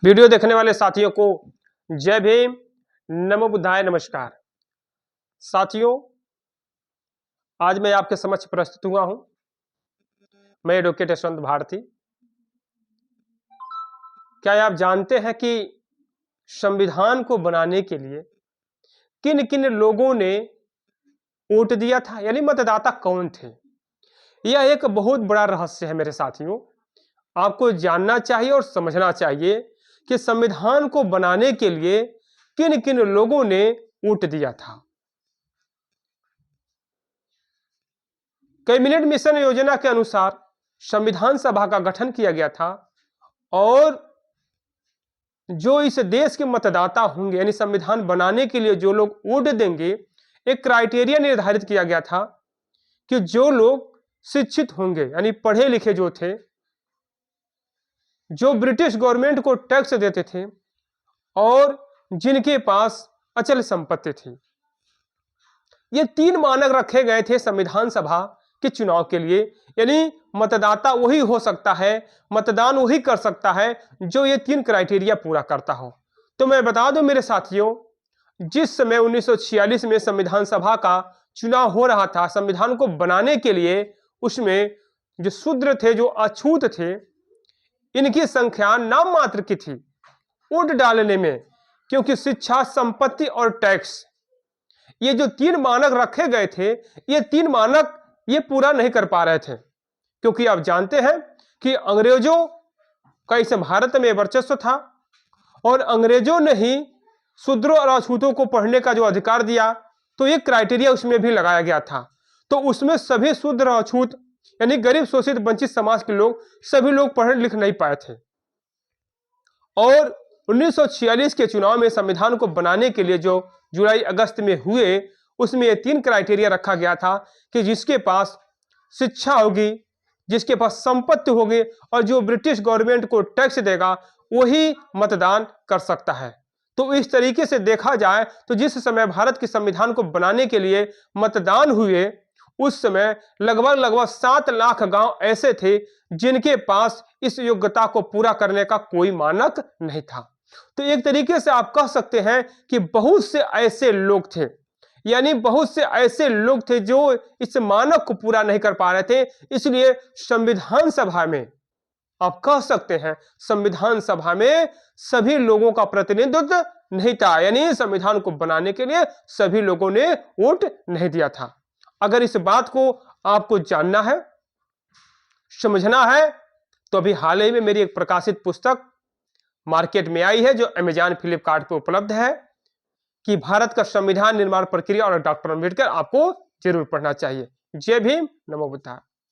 Video देखने वाले साथियों को जय भीम, नमो बुद्धाय, नमस्कार। साथियों, आज मैं आपके समक्ष प्रस्तुत हुआ हूं। मैं एडवोकेट यशवंत भारती। क्या आप जानते हैं कि संविधान को बनाने के लिए किन किन लोगों ने वोट दिया था, यानी मतदाता कौन थे? यह एक बहुत बड़ा रहस्य है मेरे साथियों। आपको जानना चाहिए और समझना चाहिए कि संविधान को बनाने के लिए किन किन लोगों ने वोट दिया था। कैबिनेट मिशन योजना के अनुसार संविधान सभा का गठन किया गया था और जो इस देश के मतदाता होंगे, यानी संविधान बनाने के लिए जो लोग वोट देंगे, एक क्राइटेरिया निर्धारित किया गया था कि जो लोग शिक्षित होंगे, यानी पढ़े लिखे जो थे, जो ब्रिटिश गवर्नमेंट को टैक्स देते थे और जिनके पास अचल संपत्ति थी। ये 3 मानक रखे गए थे संविधान सभा के चुनाव के लिए, यानी मतदाता वही हो सकता है, मतदान वही कर सकता है जो ये 3 क्राइटेरिया पूरा करता हो। तो मैं बता दूं मेरे साथियों, जिस समय 1946 में संविधान सभा का चुनाव हो रहा था संविधान को बनाने के लिए, उसमें जो शूद्र थे, जो अछूत थे, इनकी संख्या नाम मात्र की थी वोट डालने में, क्योंकि शिक्षा, संपत्ति और टैक्स, ये जो 3 मानक रखे गए थे, ये 3 मानक ये पूरा नहीं कर पा रहे थे। क्योंकि आप जानते हैं कि अंग्रेजों का इस भारत में वर्चस्व था और अंग्रेजों ने ही शूद्रों और अछूतों को पढ़ने का जो अधिकार दिया, तो एक क्राइटेरिया उसमें भी लगाया गया था। तो उसमें सभी शूद्र और अछूत, यानी गरीब, शोषित, वंचित समाज के लोग, सभी लोग पढ़ लिख नहीं पाए थे। और 1946 के चुनाव में संविधान को बनाने के लिए जो जुलाई अगस्त में हुए, उसमें ये 3 क्राइटेरिया रखा गया था कि जिसके पास शिक्षा होगी, जिसके पास संपत्ति होगी और जो ब्रिटिश गवर्नमेंट को टैक्स देगा, वही मतदान कर सकता है। तो इस तरीके से देखा जाए तो जिस समय भारत के संविधान को बनाने के लिए मतदान हुए, उस समय लगभग 7 लाख गांव ऐसे थे जिनके पास इस योग्यता को पूरा करने का कोई मानक नहीं था। तो एक तरीके से आप कह सकते हैं कि बहुत से ऐसे लोग थे, यानी बहुत से ऐसे लोग थे जो इस मानक को पूरा नहीं कर पा रहे थे। इसलिए संविधान सभा में आप कह सकते हैं, संविधान सभा में सभी लोगों का प्रतिनिधित्व नहीं था, यानी संविधान को बनाने के लिए सभी लोगों ने वोट नहीं दिया था। अगर इस बात को आपको जानना है, समझना है, तो अभी हाल ही में मेरी एक प्रकाशित पुस्तक मार्केट में आई है जो अमेजॉन, फ्लिपकार्ट पे उपलब्ध है, कि भारत का संविधान निर्माण प्रक्रिया और डॉक्टर अम्बेडकर, आपको जरूर पढ़ना चाहिए। जय भीम, नमो बुद्धाय।